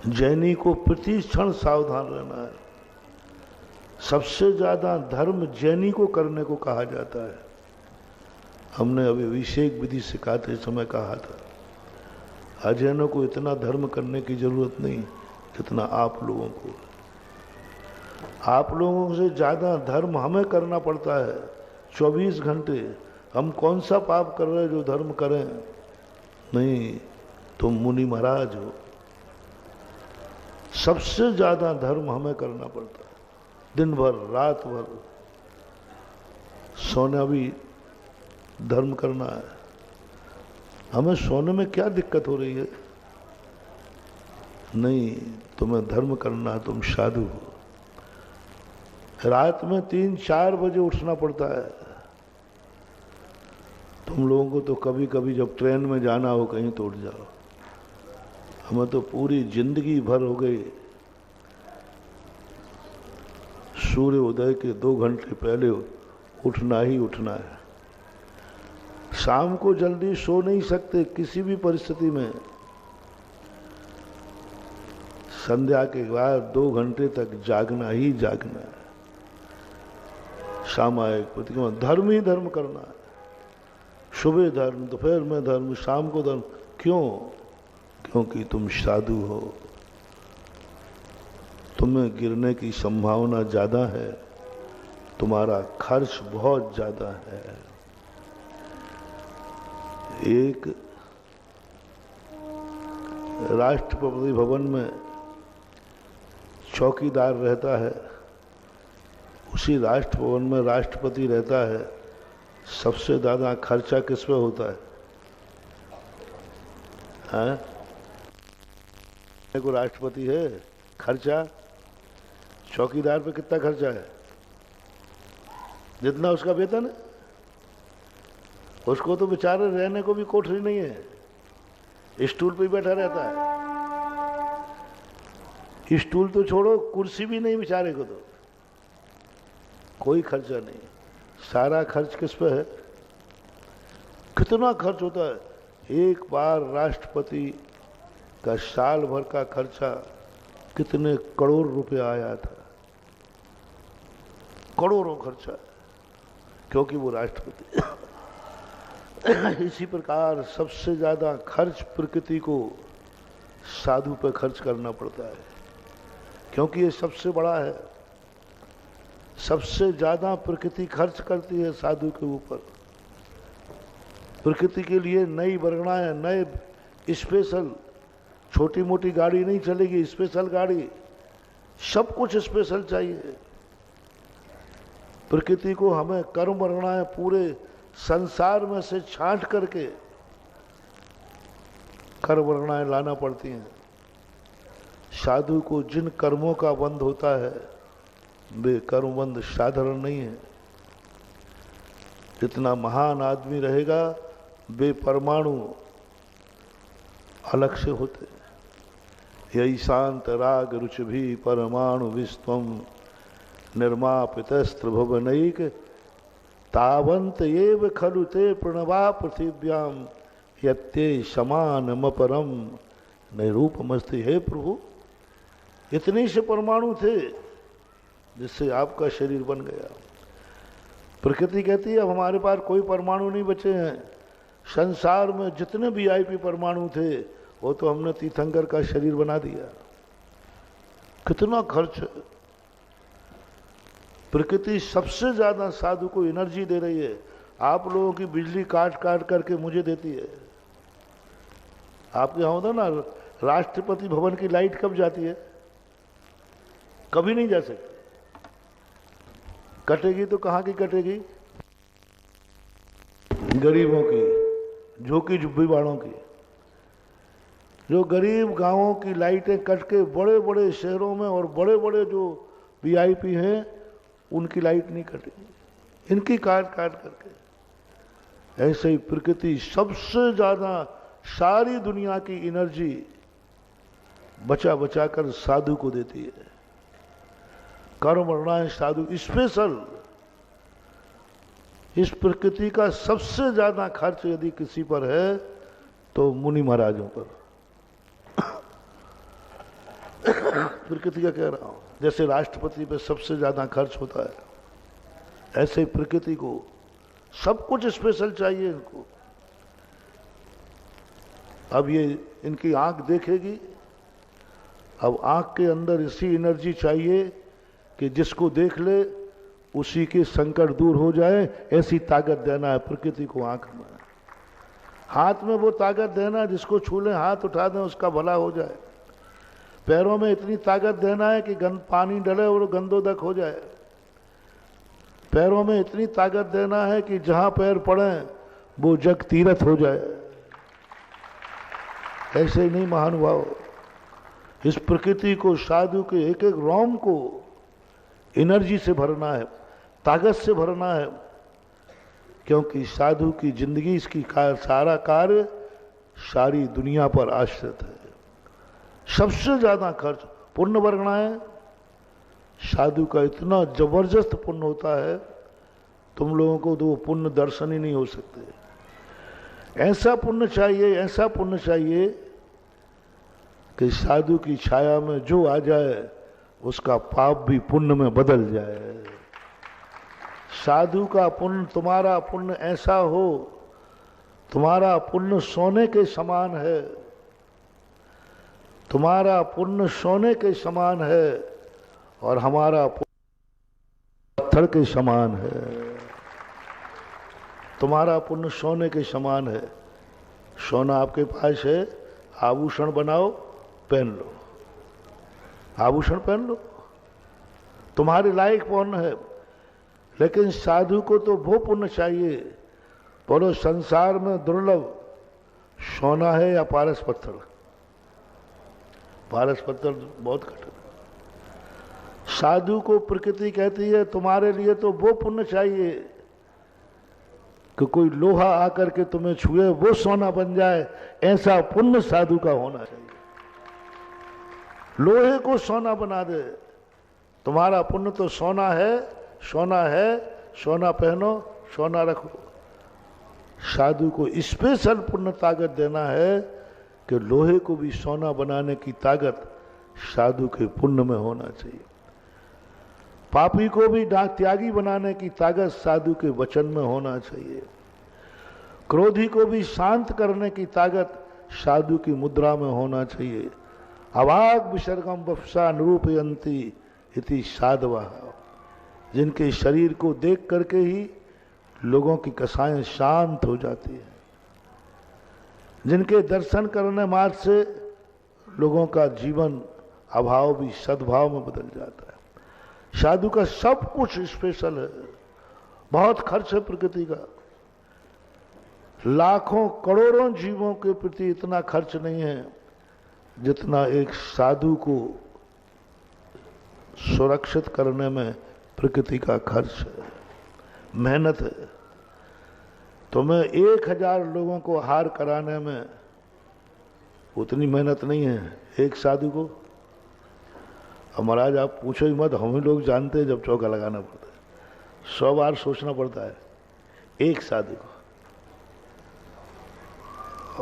जैनी को प्रति क्षण सावधान रहना है। सबसे ज्यादा धर्म जैनी को करने को कहा जाता है। हमने अभी अभिषेक विधि सिखाते समय कहा था, अजैनों को इतना धर्म करने की जरूरत नहीं जितना आप लोगों को। आप लोगों से ज्यादा धर्म हमें करना पड़ता है 24 घंटे। हम कौन सा पाप कर रहे हैं जो धर्म करें? नहीं, तुम मुनि महाराज हो। सबसे ज्यादा धर्म हमें करना पड़ता है, दिन भर रात भर सोना भी धर्म करना है। हमें सोने में क्या दिक्कत हो रही है? नहीं, तुम्हें धर्म करना है, तुम साधु हो। रात में 3-4 बजे उठना पड़ता है। तुम लोगों को तो कभी कभी जब ट्रेन में जाना हो कहीं तो उठ जाओ। हमें तो पूरी जिंदगी भर हो गई सूर्य उदय के 2 घंटे पहले उठना ही उठना है। शाम को जल्दी सो नहीं सकते किसी भी परिस्थिति में। संध्या के बाद 2 घंटे तक जागना ही जागना है। सामायिक प्रतिक्रमण, धर्म ही धर्म करना है। सुबह धर्म, दोपहर में धर्म, शाम को धर्म। क्यों? क्योंकि तुम साधु हो। तुम्हें गिरने की संभावना ज्यादा है, तुम्हारा खर्च बहुत ज्यादा है। एक राष्ट्रपति भवन में चौकीदार रहता है, उसी राष्ट्र भवन में राष्ट्रपति रहता है। सबसे ज्यादा खर्चा किस पे होता है? हाँ? को राष्ट्रपति है, खर्चा चौकीदार पे कितना खर्चा है? जितना उसका वेतन है। उसको तो बेचारे रहने को भी कोठरी नहीं है, स्टूल पे बैठा रहता है। स्टूल तो छोड़ो, कुर्सी भी नहीं बेचारे को, तो कोई खर्चा नहीं। सारा खर्च किस पे है? कितना खर्च होता है? एक बार राष्ट्रपति का साल भर का खर्चा कितने करोड़ रुपए आया था। करोड़ों खर्चा, क्योंकि वो राष्ट्रपति। इसी प्रकार सबसे ज्यादा खर्च प्रकृति को साधु पर खर्च करना पड़ता है, क्योंकि ये सबसे बड़ा है। सबसे ज्यादा प्रकृति खर्च करती है साधु के ऊपर। प्रकृति के लिए नई वर्गणाएं, नए स्पेशल, छोटी मोटी गाड़ी नहीं चलेगी, स्पेशल गाड़ी, सब कुछ स्पेशल चाहिए। प्रकृति को हमें कर्म वर्गणाएं पूरे संसार में से छांट करके कर्म वर्गणाएं लाना पड़ती हैं। साधु को जिन कर्मों का बंध होता है वे कर्मबंध साधारण नहीं है। जितना महान आदमी रहेगा वे परमाणु अलग से होते। यही शांत राग रुचि भी परमाणु विश्वम निर्मापितस्त्र भुवनैक तावंत एव खलु ते प्रणवा पृथिव्याम यत्ते समानमपरम निरूपमस्ति। हे प्रभु, इतने से परमाणु थे जिससे आपका शरीर बन गया। प्रकृति कहती है अब हमारे पास कोई परमाणु नहीं बचे हैं। संसार में जितने वीआईपी परमाणु थे वो तो हमने तीर्थंकर का शरीर बना दिया। कितना खर्च है। प्रकृति सबसे ज्यादा साधु को एनर्जी दे रही है। आप लोगों की बिजली काट काट करके मुझे देती है। आपके यहाँ होता ना, राष्ट्रपति भवन की लाइट कब जाती है? कभी नहीं जा सकती। कटेगी तो कहाँ की कटेगी? गरीबों की, झोंकी झुब्बी वालों की। जो गरीब गांवों की लाइटें कट के बड़े बड़े शहरों में और बड़े बड़े जो वीआईपी हैं उनकी लाइट नहीं कटेगी, इनकी काट काट करके। ऐसे ही प्रकृति सबसे ज्यादा सारी दुनिया की एनर्जी बचा बचा कर साधु को देती है। कर्म वर्णाएं साधु स्पेशल। इस प्रकृति का सबसे ज्यादा खर्च यदि किसी पर है तो मुनि महाराजों पर। प्रकृति का कह रहा हूं। जैसे राष्ट्रपति पे सबसे ज्यादा खर्च होता है, ऐसे ही प्रकृति को सब कुछ स्पेशल चाहिए इनको। अब ये इनकी आंख देखेगी, अब आंख के अंदर इसी एनर्जी चाहिए कि जिसको देख ले उसी के संकट दूर हो जाए, ऐसी ताकत देना है प्रकृति को आंख में। हाथ में वो ताकत देना है जिसको छू ले, हाथ उठा दें उसका भला हो जाए। पैरों में इतनी ताकत देना है कि पानी डले और गंदोदक हो जाए। पैरों में इतनी ताकत देना है कि जहां पैर पड़े वो जग तीर्थ हो जाए। ऐसे ही नहीं महानुभाव, इस प्रकृति को, साधु के एक एक रोम को एनर्जी से भरना है, ताकत से भरना है, क्योंकि साधु की जिंदगी, इसकी सारा कार्य सारी दुनिया पर आश्रित है। सबसे ज्यादा खर्च पुण्य वर्गना है। साधु का इतना जबरदस्त पुण्य होता है, तुम लोगों को तो वो पुण्य दर्शन ही नहीं हो सकते। ऐसा पुण्य चाहिए, ऐसा पुण्य चाहिए कि साधु की छाया में जो आ जाए उसका पाप भी पुण्य में बदल जाए। साधु का पुण्य, तुम्हारा पुण्य ऐसा हो, तुम्हारा पुण्य सोने के समान है, तुम्हारा पुण्य सोने के समान है और हमारा पुण्य पत्थर के समान है। तुम्हारा पुण्य सोने के समान है। सोना आपके पास है, आभूषण बनाओ, पहन लो, आभूषण पहन लो, तुम्हारे लायक पुण्य है। लेकिन साधु को तो वो पुण्य चाहिए, बोलो संसार में दुर्लभ सोना है या पारस पत्थर? पारस पत्थर बहुत कठिन है। साधु को प्रकृति कहती है तुम्हारे लिए तो वो पुण्य चाहिए कि कोई लोहा आकर के तुम्हें छुए वो सोना बन जाए, ऐसा पुण्य साधु का होना चाहिए। लोहे को सोना बना दे। तुम्हारा पुण्य तो सोना है, सोना है, सोना पहनो, सोना रखो। साधु को स्पेशल पुण्य ताकत देना है कि लोहे को भी सोना बनाने की ताकत साधु के पुण्य में होना चाहिए। पापी को भी त्यागी बनाने की ताकत साधु के वचन में होना चाहिए। क्रोधी को भी शांत करने की ताकत साधु की मुद्रा में होना चाहिए। अवाग विसर्गम वप्सा निरूपयंती इति साधवा, जिनके शरीर को देख करके ही लोगों की कसाएं शांत हो जाती हैं, जिनके दर्शन करने मात्र से लोगों का जीवन अभाव भी सद्भाव में बदल जाता है। साधु का सब कुछ स्पेशल है। बहुत खर्च है प्रकृति का, लाखों करोड़ों जीवों के प्रति इतना खर्च नहीं है जितना एक साधु को सुरक्षित करने में प्रकृति का खर्च है, मेहनत है। तो मैं 1000 लोगों को हार कराने में उतनी मेहनत नहीं है एक साधु को। अब महाराज आप पूछो ही मत, हम ही लोग जानते हैं जब चौका लगाना पड़ता है, 100 बार सोचना पड़ता है एक साधु को।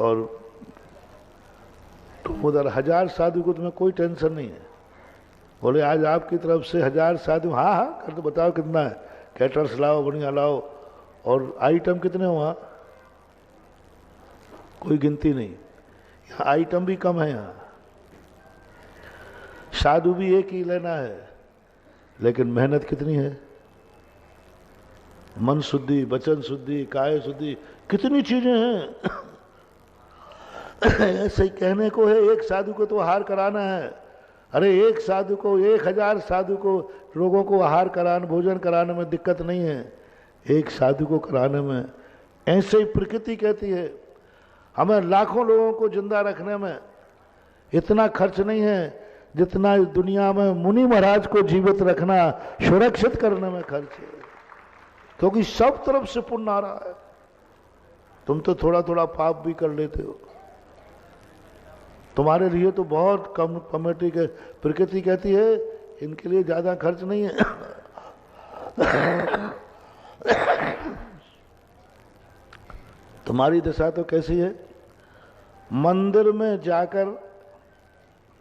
और तुम उधर 1000 साधु को तुम्हें कोई टेंशन नहीं है। बोले आज आपकी तरफ से 1000 साधु, हाँ हाँ कर तो बताओ कितना है, कैटर्स लाओ, बढ़िया लाओ, और आइटम कितने हो वहाँ? कोई गिनती नहीं। यहाँ आइटम भी कम है। यहाँ साधु भी एक ही लेना है, लेकिन मेहनत कितनी है। मन शुद्धि, वचन शुद्धि, काय शुद्धि, कितनी चीजें हैं। ऐसे ही कहने को है एक साधु को तो आहार कराना है। अरे एक साधु को, 1000 साधु को, लोगों को आहार कराने, भोजन कराने में दिक्कत नहीं है, एक साधु को कराने में। ऐसे ही प्रकृति कहती है हमें लाखों लोगों को जिंदा रखने में इतना खर्च नहीं है जितना इस दुनिया में मुनि महाराज को जीवित रखना, सुरक्षित करने में खर्च है। क्योंकि सब तरफ से पुण्य आ रहा है। तुम तो थोड़ा थोड़ा पाप भी कर लेते हो, तुम्हारे लिए तो बहुत कम कमेटी के। प्रकृति कहती है इनके लिए ज्यादा खर्च नहीं है। तुम्हारी दशा तो कैसी है, मंदिर में जाकर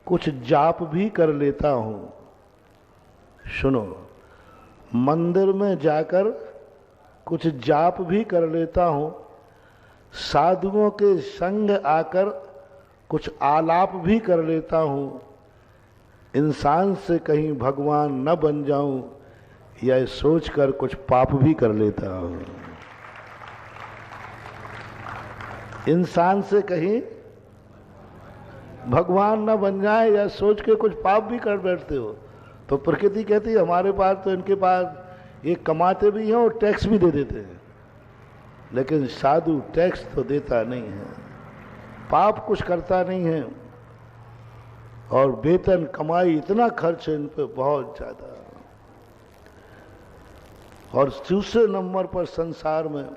कुछ जाप भी कर लेता हूं। सुनो, मंदिर में जाकर कुछ जाप भी कर लेता हूं, साधुओं के संग आकर कुछ आलाप भी कर लेता हूं, इंसान से कहीं भगवान न बन जाऊं यह सोचकर कुछ पाप भी कर लेता हूं। इंसान से कहीं भगवान न बन जाए या सोच के कुछ पाप भी कर बैठते हो। तो प्रकृति कहती है हमारे पास तो, इनके पास ये कमाते भी हैं और टैक्स भी दे देते हैं, लेकिन साधु टैक्स तो देता नहीं है, पाप कुछ करता नहीं है, और वेतन कमाई इतना खर्च है इन पे बहुत ज्यादा। और दूसरे नंबर पर संसार में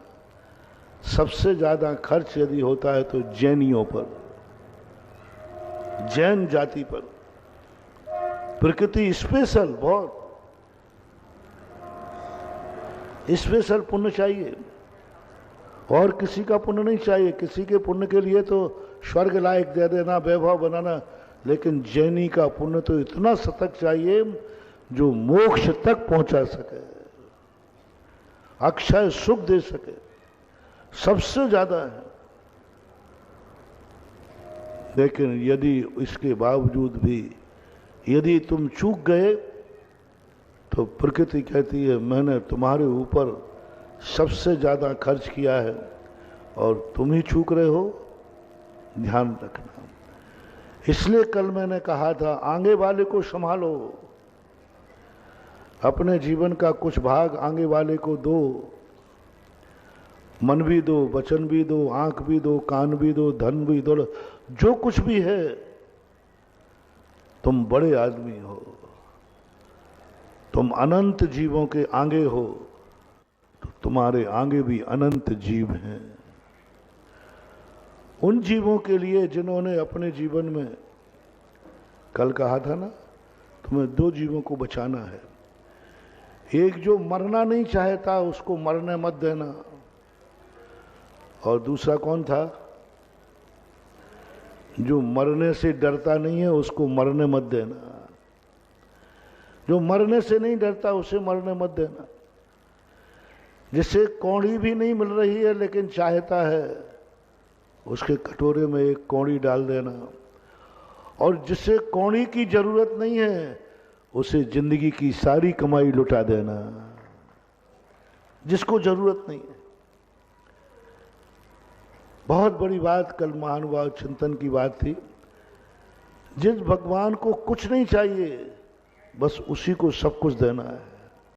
सबसे ज्यादा खर्च यदि होता है तो जैनियों पर, जैन जाति पर। प्रकृति स्पेशल, बहुत स्पेशल पुण्य चाहिए, और किसी का पुण्य नहीं चाहिए। किसी के पुण्य के लिए तो स्वर्ग लायक दे देना, वैभव बनाना, लेकिन जैनी का पुण्य तो इतना सतत चाहिए जो मोक्ष तक पहुंचा सके, अक्षय सुख दे सके, सबसे ज्यादा है। लेकिन यदि इसके बावजूद भी यदि तुम चूक गए तो प्रकृति कहती है मैंने तुम्हारे ऊपर सबसे ज्यादा खर्च किया है और तुम ही चूक रहे हो, ध्यान रखना। इसलिए कल मैंने कहा था आगे वाले को संभालो, अपने जीवन का कुछ भाग आगे वाले को दो, मन भी दो, वचन भी दो, आंख भी दो, कान भी दो, धन भी दो, जो कुछ भी है। तुम बड़े आदमी हो, तुम अनंत जीवों के आगे हो, तो तुम्हारे आगे भी अनंत जीव हैं। उन जीवों के लिए जिन्होंने अपने जीवन में, कल कहा था ना, तुम्हें दो जीवों को बचाना है। एक जो मरना नहीं चाहता उसको मरने मत देना, और दूसरा कौन था? जो मरने से डरता नहीं है उसको मरने मत देना। जो मरने से नहीं डरता उसे मरने मत देना। जिसे कौड़ी भी नहीं मिल रही है लेकिन चाहता है, उसके कटोरे में एक कौड़ी डाल देना। और जिसे कौड़ी की जरूरत नहीं है उसे जिंदगी की सारी कमाई लुटा देना, जिसको जरूरत नहीं है। बहुत बड़ी बात कल महानुभाव चिंतन की बात थी। जिस भगवान को कुछ नहीं चाहिए बस उसी को सब कुछ देना है।